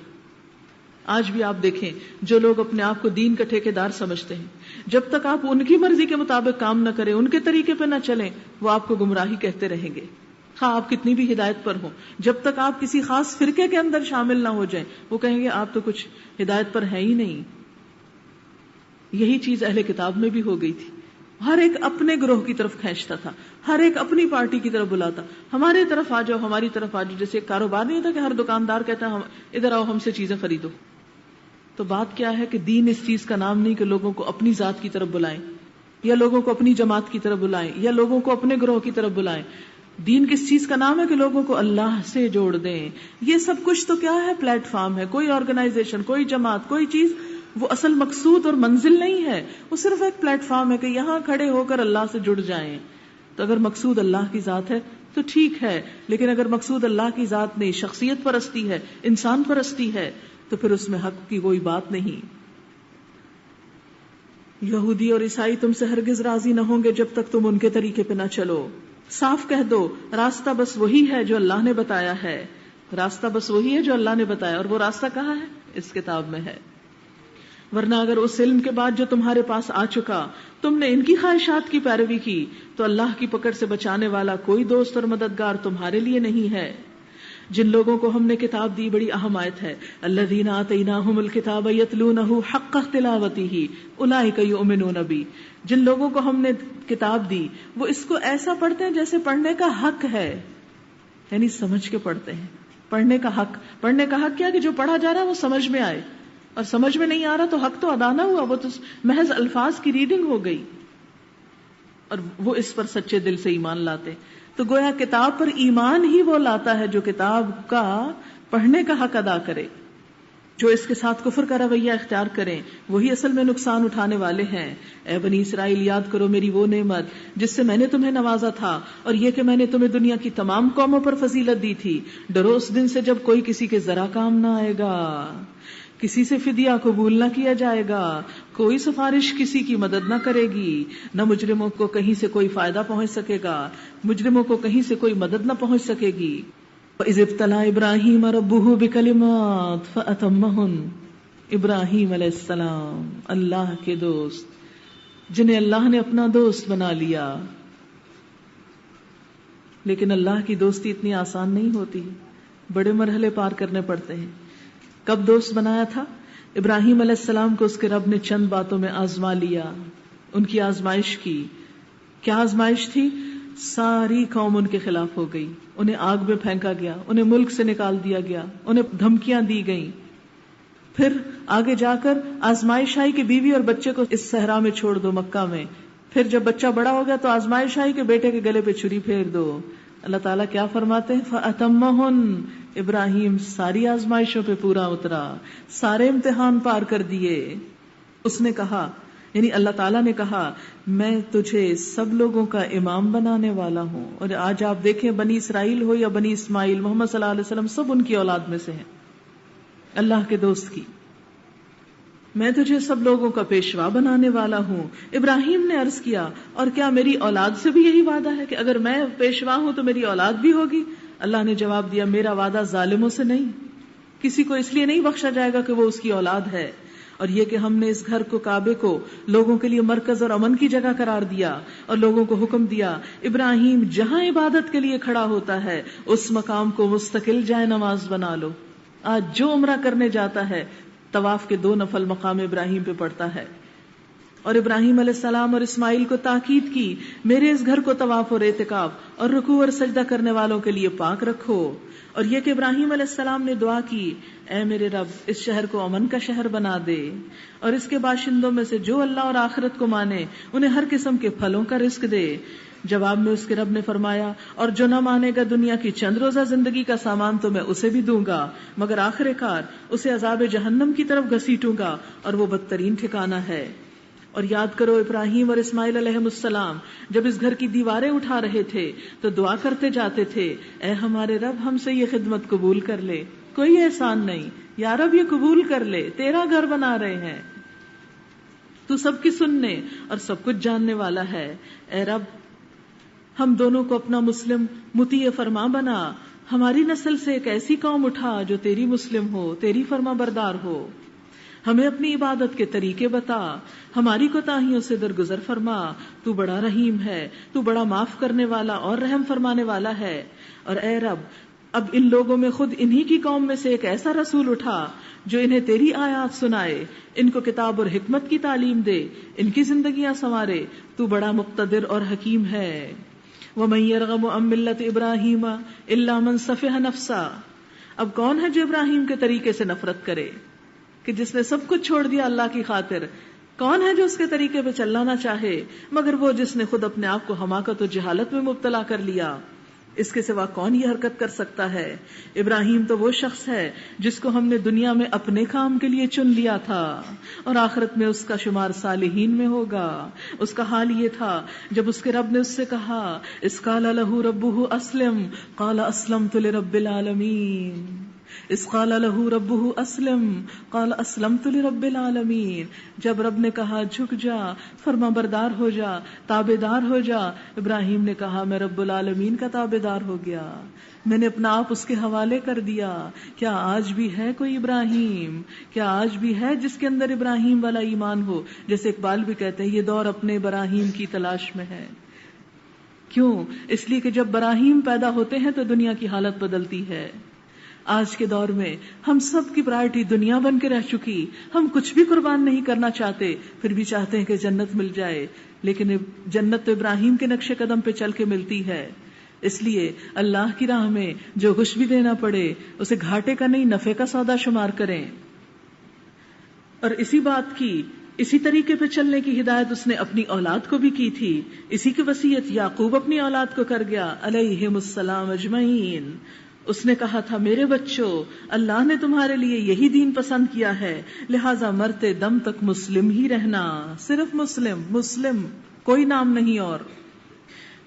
آج بھی آپ دیکھیں جو لوگ اپنے آپ کو دین کا ٹھیکیدار سمجھتے ہیں، جب تک آپ ان کی مرضی کے مطابق کام نہ کریں، ان کے طریقے پہ نہ چلیں، وہ آپ کو گمراہی کہتے رہیں گے. ہاں آپ کتنی بھی ہدایت پر ہوں، جب تک آپ کسی خاص فرقے کے اندر شامل نہ ہو جائیں وہ کہیں گے آپ تو کچھ ہدایت پر ہے ہی نہیں. یہی چیز اہل کتاب میں بھی ہو گئی تھی. ہر ایک اپنے گروہ کی طرف کھینچتا تھا، ہر ایک اپنی پارٹی کی طرف بلاتا، ہماری طرف آ جاؤ، ہماری طرف آ جاؤ. جیسے ایک کاروبار نہیں ہوتا کہ ہر دکاندار کہتا ہے ادھر آؤ ہم سے چیزیں خریدو. تو بات کیا ہے کہ دین اس چیز کا نام نہیں کہ لوگوں کو اپنی ذات کی طرف بلائیں، یا لوگوں کو اپنی جماعت کی طرف بلائیں، یا لوگوں کو اپنے گروہ کی طرف بلائیں. دین کس چیز کا نام ہے کہ لوگوں کو اللہ سے جوڑ دیں. یہ سب کچھ تو کیا ہے؟ پلیٹ فارم ہے. کوئی آرگنائزیشن، کوئی جماعت، کوئی چیز وہ اصل مقصود اور منزل نہیں ہے، وہ صرف ایک پلیٹ فارم ہے کہ یہاں کھڑے ہو کر اللہ سے جڑ جائیں. تو اگر مقصود اللہ کی ذات ہے تو ٹھیک ہے، لیکن اگر مقصود اللہ کی ذات نہیں، شخصیت پرستی ہے، انسان پرستی ہے، تو پھر اس میں حق کی کوئی بات نہیں. یہودی اور عیسائی تم سے ہرگز راضی نہ ہوں گے جب تک تم ان کے طریقے پہ نہ چلو. صاف کہہ دو راستہ بس وہی ہے جو اللہ نے بتایا ہے. راستہ بس وہی ہے جو اللہ نے بتایا، اور وہ راستہ کہاں ہے؟ اس کتاب میں ہے. ورنہ اگر اس علم کے بعد جو تمہارے پاس آ چکا تم نے ان کی خواہشات کی پیروی کی تو اللہ کی پکڑ سے بچانے والا کوئی دوست اور مددگار تمہارے لیے نہیں ہے. جن لوگوں کو ہم نے کتاب دی، بڑی اہم آیت ہے، الذین آتیناہم الکتاب یتلونہ حق تلاوتہ اولئک یؤمنون بہ. جن لوگوں کو ہم نے کتاب دی وہ اس کو ایسا پڑھتے ہیں جیسے پڑھنے کا حق ہے، یعنی سمجھ کے پڑھتے ہیں. پڑھنے کا حق، پڑھنے کا حق کیا کہ جو پڑھا جا رہا ہے وہ سمجھ میں آئے، اور سمجھ میں نہیں آ رہا تو حق تو ادا نہ ہوا، وہ تو محض الفاظ کی ریڈنگ ہو گئی، اور وہ اس پر سچے دل سے ایمان لاتے. تو گویا کتاب پر ایمان ہی وہ لاتا ہے جو کتاب کا پڑھنے کا حق ادا کرے. جو اس کے ساتھ کفر کا رویہ اختیار کریں وہی اصل میں نقصان اٹھانے والے ہیں. اے بنی اسرائیل، یاد کرو میری وہ نعمت جس سے میں نے تمہیں نوازا تھا، اور یہ کہ میں نے تمہیں دنیا کی تمام قوموں پر فضیلت دی تھی. ڈرو اس دن سے جب کوئی کسی کے ذرا کام نہ آئے گا، کسی سے فدیہ قبول نہ کیا جائے گا، کوئی سفارش کسی کی مدد نہ کرے گی، نہ مجرموں کو کہیں سے کوئی فائدہ پہنچ سکے گا، مجرموں کو کہیں سے کوئی مدد نہ پہنچ سکے گی. وَإِذِ ابْتَلَىٰ إِبْرَاهِيمَ رَبُّهُ بِكَلِمَاتٍ فَأَتَمَّهُنَّ. ابراہیم علیہ السلام اللہ کے دوست جنہیں اللہ نے اپنا دوست بنا لیا. لیکن اللہ کی دوستی اتنی آسان نہیں ہوتی، بڑے مرحلے پار کرنے پڑتے ہیں. کب دوست بنایا تھا؟ ابراہیم علیہ السلام کو اس کے رب نے چند باتوں میں آزما لیا، ان کی آزمائش کی. کیا آزمائش تھی؟ ساری قوم ان کے خلاف ہو گئی، انہیں آگ میں پھینکا گیا، انہیں ملک سے نکال دیا گیا، انہیں دھمکیاں دی گئیں. پھر آگے جا کر آزمائش آئی کہ بیوی اور بچے کو اس صحرا میں چھوڑ دو مکہ میں. پھر جب بچہ بڑا ہو گیا تو آزمائش آئی کہ بیٹے کے گلے پہ چھری پھیر دو. اللہ تعالیٰ کیا فرماتے ہیں؟ فَأَتَمَّهُنْ، ابراہیم ساری آزمائشوں پہ پورا اترا، سارے امتحان پار کر دیے. اس نے کہا، یعنی اللہ تعالیٰ نے کہا، میں تجھے سب لوگوں کا امام بنانے والا ہوں. اور آج آپ دیکھیں بنی اسرائیل ہو یا بنی اسماعیل، محمد صلی اللہ علیہ وسلم سب ان کی اولاد میں سے ہیں، اللہ کے دوست کی. میں تجھے سب لوگوں کا پیشوا بنانے والا ہوں. ابراہیم نے عرض کیا، اور کیا میری اولاد سے بھی یہی وعدہ ہے کہ اگر میں پیشوا ہوں تو میری اولاد بھی ہوگی؟ اللہ نے جواب دیا، میرا وعدہ ظالموں سے نہیں، کسی کو اس لیے نہیں بخشا جائے گا کہ وہ اس کی اولاد ہے. اور یہ کہ ہم نے اس گھر کو، کعبے کو، لوگوں کے لیے مرکز اور امن کی جگہ قرار دیا اور لوگوں کو حکم دیا، ابراہیم جہاں عبادت کے لیے کھڑا ہوتا ہے اس مقام کو مستقل جائے نماز بنا لو. آج جو عمرہ کرنے جاتا ہے طواف کے 2 نفل مقام ابراہیم پہ پڑتا ہے. اور ابراہیم علیہ السلام اور اسماعیل کو تاکید کی، میرے اس گھر کو طواف اور اعتکاف اور رکوع اور سجدہ کرنے والوں کے لیے پاک رکھو. اور یہ کہ ابراہیم علیہ السلام نے دعا کی، اے میرے رب اس شہر کو امن کا شہر بنا دے، اور اس کے باشندوں میں سے جو اللہ اور آخرت کو مانے انہیں ہر قسم کے پھلوں کا رزق دے. جواب میں اس کے رب نے فرمایا، اور جو نہ مانے گا دنیا کی چند روزہ زندگی کا سامان تو میں اسے بھی دوں گا، مگر آخر کار اسے عذاب جہنم کی طرف گھسیٹوں گا اور وہ بدترین ٹھکانہ ہے. اور یاد کرو ابراہیم اور اسماعیل علیہ السلام جب اس گھر کی دیواریں اٹھا رہے تھے تو دعا کرتے جاتے تھے، اے ہمارے رب ہم سے یہ خدمت قبول کر لے، کوئی احسان نہیں، یا رب یہ قبول کر لے، تیرا گھر بنا رہے ہیں، تو سب کی سننے اور سب کچھ جاننے والا ہے. اے رب ہم دونوں کو اپنا مسلم مطیع فرما بنا، ہماری نسل سے ایک ایسی قوم اٹھا جو تیری مسلم ہو، تیری فرما بردار ہو. ہمیں اپنی عبادت کے طریقے بتا، ہماری کوتاہیوں سے درگزر فرما، تو بڑا رحیم ہے، تو بڑا معاف کرنے والا اور رحم فرمانے والا ہے. اور اے رب اب ان لوگوں میں خود انہی کی قوم میں سے ایک ایسا رسول اٹھا جو انہیں تیری آیات سنائے، ان کو کتاب اور حکمت کی تعلیم دے، ان کی زندگیاں سنوارے، تو بڑا مقتدر اور حکیم ہے. وَمَن يَرْغَبُ عَن مِّلَّةِ إِبْرَاهِيمَ إِلَّا مَن سَفِهَ نَفْسَهُ. اب کون ہے جو ابراہیم کے طریقے سے نفرت کرے کہ جس نے سب کچھ چھوڑ دیا اللہ کی خاطر؟ کون ہے جو اس کے طریقے پہ چلنا نہ چاہے مگر وہ جس نے خود اپنے آپ کو حماقت و جہالت میں مبتلا کر لیا؟ اس کے سوا کون یہ حرکت کر سکتا ہے؟ ابراہیم تو وہ شخص ہے جس کو ہم نے دنیا میں اپنے کام کے لیے چن لیا تھا اور آخرت میں اس کا شمار صالحین میں ہوگا. اس کا حال یہ تھا جب اس کے رب نے اس سے کہا، اذ قال له ربه اسلم قال اسلمت لرب العالمین. اذ قال له ربه اسلم قال اسلمت لرب العالمین. جب رب نے کہا جھک جا، فرما بردار ہو جا، تابعدار ہو جا، ابراہیم نے کہا میں رب العالمین کا تابعدار ہو گیا، میں نے اپنا آپ اس کے حوالے کر دیا. کیا آج بھی ہے کوئی ابراہیم؟ کیا آج بھی ہے جس کے اندر ابراہیم والا ایمان ہو؟ جیسے اقبال بھی کہتے ہیں، یہ دور اپنے براہیم کی تلاش میں ہے. کیوں؟ اس لیے کہ جب براہیم پیدا ہوتے ہیں تو دنیا کی حالت بدلتی ہے. آج کے دور میں ہم سب کی پرائرٹی دنیا بن کے رہ چکی، ہم کچھ بھی قربان نہیں کرنا چاہتے، پھر بھی چاہتے ہیں کہ جنت مل جائے. لیکن جنت تو ابراہیم کے نقش قدم پہ چل کے ملتی ہے. اس لیے اللہ کی راہ میں جو کچھ بھی دینا پڑے اسے گھاٹے کا نہیں نفع کا سودا شمار کریں. اور اسی بات کی، اسی طریقے پہ چلنے کی ہدایت اس نے اپنی اولاد کو بھی کی تھی. اسی کی وصیت یعقوب اپنی اولاد کو کر گیا علیہم السلام اجمعین. اس نے کہا تھا، میرے بچوں اللہ نے تمہارے لیے یہی دین پسند کیا ہے، لہٰذا مرتے دم تک مسلم ہی رہنا، صرف مسلم، مسلم، کوئی نام نہیں اور.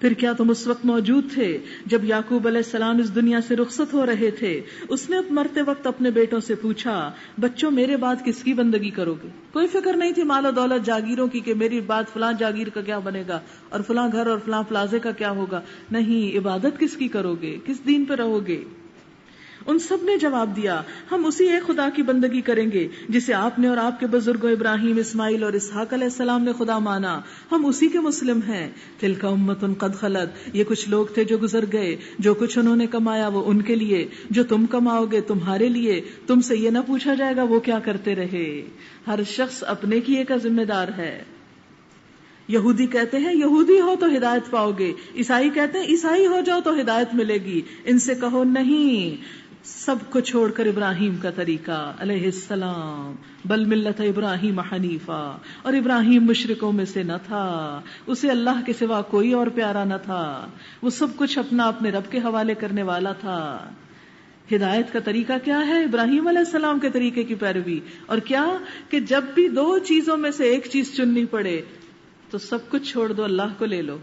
پھر کیا تم اس وقت موجود تھے جب یعقوب علیہ السلام اس دنیا سے رخصت ہو رہے تھے؟ اس نے مرتے وقت اپنے بیٹوں سے پوچھا، بچوں میرے بعد کس کی بندگی کرو گے؟ کوئی فکر نہیں تھی مال و دولت جاگیروں کی کہ میری بعد فلاں جاگیر کا کیا بنے گا اور فلاں گھر اور فلاں پلازے کا کیا ہوگا. نہیں، عبادت کس کی کرو گے، کس دین پہ رہو گے؟ ان سب نے جواب دیا، ہم اسی ایک خدا کی بندگی کریں گے جسے آپ نے اور آپ کے بزرگوں ابراہیم، اسماعیل اور اسحاق علیہ السلام نے خدا مانا، ہم اسی کے مسلم ہیں. تلک امۃ قد خلت، یہ کچھ لوگ تھے جو گزر گئے، جو کچھ انہوں نے کمایا وہ ان کے لیے، جو تم کماؤ گے تمہارے لیے، تم سے یہ نہ پوچھا جائے گا وہ کیا کرتے رہے. ہر شخص اپنے کیے کا ذمہ دار ہے. یہودی کہتے ہیں یہودی ہو تو ہدایت پاؤ گے، عیسائی کہتے ہیں عیسائی ہو جاؤ تو ہدایت ملے گی. ان سے کہو نہیں، سب کو چھوڑ کر ابراہیم کا طریقہ علیہ السلام، بل ملت ابراہیم حنیفا، اور ابراہیم مشرکوں میں سے نہ تھا، اسے اللہ کے سوا کوئی اور پیارا نہ تھا، وہ سب کچھ اپنے رب کے حوالے کرنے والا تھا. ہدایت کا طریقہ کیا ہے؟ ابراہیم علیہ السلام کے طریقے کی پیروی. اور کیا کہ جب بھی دو چیزوں میں سے ایک چیز چننی پڑے تو سب کچھ چھوڑ دو، اللہ کو لے لو.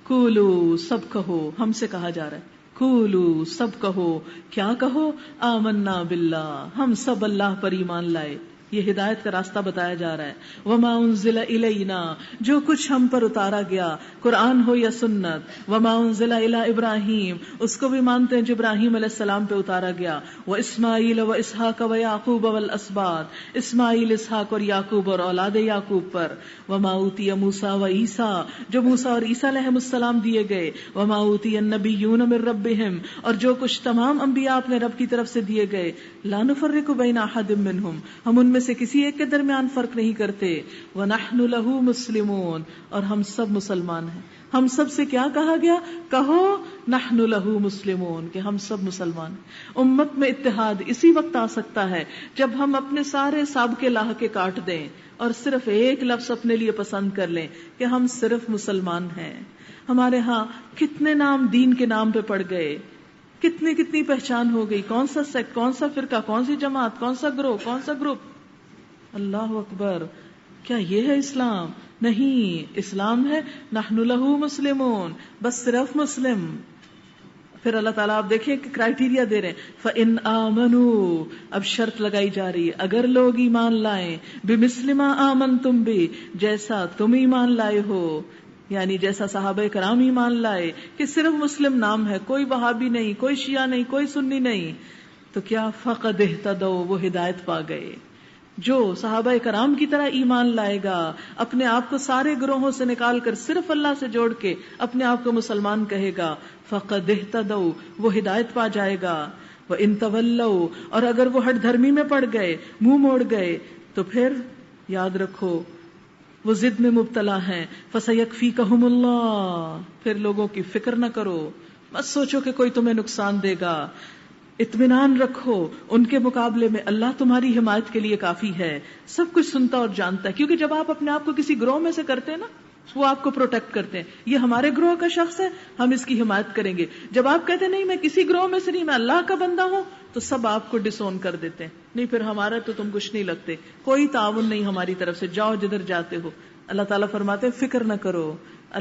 کولو، سب کہو، ہم سے کہا جا رہا ہے کولو، سب کہو. کیا کہو؟ آمنا باللہ، ہم سب اللہ پر ایمان لائے. یہ ہدایت کا راستہ بتایا جا رہا ہے. وما انزل الینا، جو کچھ ہم پر اتارا گیا، قرآن ہو یا سنت. وما انزل الی ابراہیم، اس کو بھی مانتے ہیں جو ابراہیم علیہ السلام پہ اتارا گیا. و اسماعیل و اسحاق و یعقوب والاسباط، اسماعیل، اسحاق اور یعقوب اور اولاد یعقوب پر. وما اوتی موسیٰ و عیسیٰ، جو موسیٰ اور عیسیٰ علیہ السلام دیے گئے. وما اوتی النبیون من ربہم، اور جو کچھ تمام انبیاء اپنے رب کی طرف سے دیے گئے. لا نفرق بین احد منہم، ہم ان میں سے کسی ایک کے درمیان فرق نہیں کرتے. وَنَحْنُ لَهُ مُسْلِمُونَ، اور ہم سب مسلمان ہیں. ہم سب سے کیا کہا گیا؟ کہو نحن لہو مسلمون، کہ ہم سب مسلمان. امت میں اتحاد اسی وقت آ سکتا ہے جب ہم اپنے سارے سابقے لاحقے کاٹ دیں اور صرف ایک لفظ اپنے لیے پسند کر لیں کہ ہم صرف مسلمان ہیں. ہمارے ہاں کتنے نام دین کے نام پہ پڑ گئے، کتنی پہچان ہو گئی، کون سا سیکٹ، کون سا فرقہ، کون سی جماعت، کون سا گروہ، کون سا گروپ. اللہ اکبر، کیا یہ ہے اسلام؟ نہیں، اسلام ہے نحن لہو مسلمون، بس صرف مسلم. پھر اللہ تعالیٰ آپ دیکھیں کہ کرائٹیریا دے رہے ہیں. فَإِنْ آمَنُوا، اب شرط لگائی جا رہی ہے، اگر لوگ ایمان لائیں، بِمِثْلِ مَا آمَنْتُمْ بِهِ، جیسا تم ایمان لائے ہو، یعنی جیسا صحابہ کرام ایمان لائے کہ صرف مسلم نام ہے، کوئی وہابی نہیں، کوئی شیعہ نہیں، کوئی سنی نہیں، تو کیا فقد اہتدوا، وہ ہدایت پا گئے. جو صحابہ کرام کی طرح ایمان لائے گا، اپنے آپ کو سارے گروہوں سے نکال کر صرف اللہ سے جوڑ کے اپنے آپ کو مسلمان کہے گا، فقد اہتدوا، وہ ہدایت پا جائے گا. وَإِن تَوَلَّوْا، اور اگر وہ ہٹ دھرمی میں پڑ گئے، منہ موڑ گئے، تو پھر یاد رکھو وہ ضد میں مبتلا ہیں. فَسَيَكْفِيكَهُمُ اللَّهُ، پھر لوگوں کی فکر نہ کرو، مت سوچو کہ کوئی تمہیں نقصان دے گا. اطمینان رکھو، ان کے مقابلے میں اللہ تمہاری حمایت کے لیے کافی ہے، سب کچھ سنتا اور جانتا ہے. کیونکہ جب آپ اپنے آپ کو کسی گروہ میں سے کرتے ہیں نا، وہ آپ کو پروٹیکٹ کرتے ہیں، یہ ہمارے گروہ کا شخص ہے، ہم اس کی حمایت کریں گے. جب آپ کہتے ہیں نہیں میں کسی گروہ میں سے نہیں، میں اللہ کا بندہ ہوں، تو سب آپ کو ڈس اون کر دیتے ہیں. نہیں پھر ہمارا تو تم کچھ نہیں لگتے، کوئی تعاون نہیں ہماری طرف سے، جاؤ جدھر جاتے ہو. اللہ تعالیٰ فرماتے ہیں فکر نہ کرو،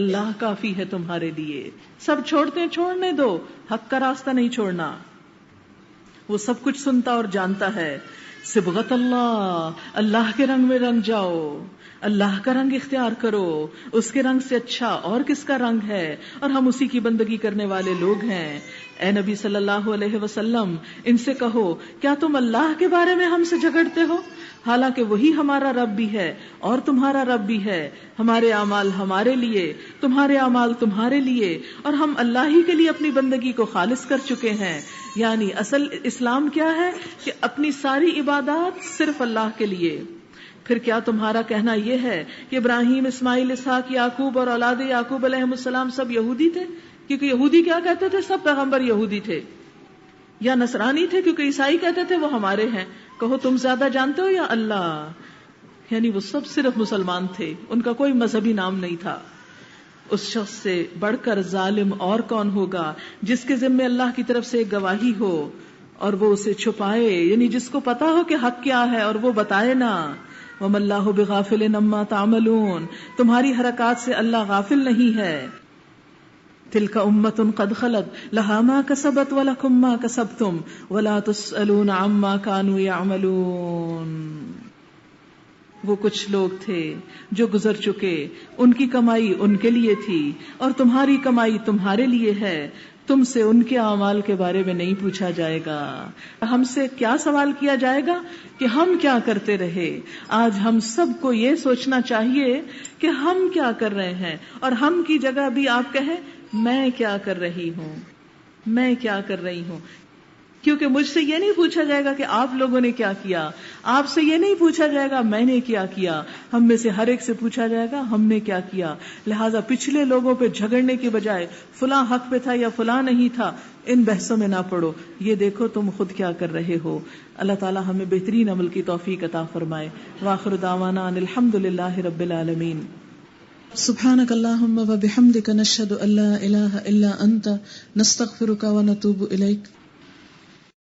اللہ کافی ہے تمہارے لیے. سب چھوڑتے ہیں، چھوڑنے دو، حق کا راستہ نہیں چھوڑنا، وہ سب کچھ سنتا اور جانتا ہے. صبغت اللہ، اللہ کے رنگ میں رنگ جاؤ، اللہ کا رنگ اختیار کرو، اس کے رنگ سے اچھا اور کس کا رنگ ہے، اور ہم اسی کی بندگی کرنے والے لوگ ہیں. اے نبی صلی اللہ علیہ وسلم، ان سے کہو کیا تم اللہ کے بارے میں ہم سے جھگڑتے ہو، حالانکہ وہی ہمارا رب بھی ہے اور تمہارا رب بھی ہے. ہمارے اعمال ہمارے لیے، تمہارے اعمال تمہارے لیے، اور ہم اللہ ہی کے لیے اپنی بندگی کو خالص کر چکے ہیں. یعنی اصل اسلام کیا ہے کہ اپنی ساری عبادات صرف اللہ کے لیے. پھر کیا تمہارا کہنا یہ ہے کہ ابراہیم، اسماعیل، اسحاق، یعقوب اور اولاد یعقوب علیہ السلام سب یہودی تھے؟ کیونکہ یہودی کیا کہتے تھے؟ سب پیغمبر یہودی تھے. یا نصرانی تھے کیونکہ عیسائی کہتے تھے وہ ہمارے ہیں؟ کہو تم زیادہ جانتے ہو یا اللہ؟ یعنی وہ سب صرف مسلمان تھے، ان کا کوئی مذہبی نام نہیں تھا. اس شخص سے بڑھ کر ظالم اور کون ہوگا جس کے ذمے اللہ کی طرف سے ایک گواہی ہو اور وہ اسے چھپائے، یعنی جس کو پتا ہو کہ حق کیا ہے اور وہ بتائے نہ. وَمَا اللَّهُ بِغَافِلٍ عَمَّا تَعْمَلُونَ، تمہاری حرکات سے اللہ غافل نہیں ہے. تِلْكَ أُمَّةٌ قَدْ خَلَتْ لَهَا مَا كَسَبَتْ وَلَكُمْ مَا كَسَبْتُمْ وَلَا تُسْأَلُونَ عَمَّا كَانُوا يَعْمَلُونَ. وہ کچھ لوگ تھے جو گزر چکے، ان کی کمائی ان کے لیے تھی اور تمہاری کمائی تمہارے لیے ہے. تم سے ان کے اعمال کے بارے میں نہیں پوچھا جائے گا. ہم سے کیا سوال کیا جائے گا کہ ہم کیا کرتے رہے. آج ہم سب کو یہ سوچنا چاہیے کہ ہم کیا کر رہے ہیں، اور ہم کی جگہ بھی آپ کہیں میں کیا کر رہی ہوں، میں کیا کر رہی ہوں. کیونکہ مجھ سے یہ نہیں پوچھا جائے گا کہ آپ لوگوں نے کیا کیا، آپ سے یہ نہیں پوچھا جائے گا میں نے کیا کیا، ہم میں سے ہر ایک سے پوچھا جائے گا ہم نے کیا کیا. لہٰذا پچھلے لوگوں پہ جھگڑنے کی بجائے فلاں حق پہ تھا یا فلاں نہیں تھا، ان بحثوں میں نہ پڑو، یہ دیکھو تم خود کیا کر رہے ہو. اللہ تعالی ہمیں بہترین عمل کی توفیق عطا فرمائے. وآخر دعوانا ان الحمد للہ رب العالمین. سبحانک اللہم و بحمدک نشہد ان لا الہ الا انت نستغفرک و نتوب الیک.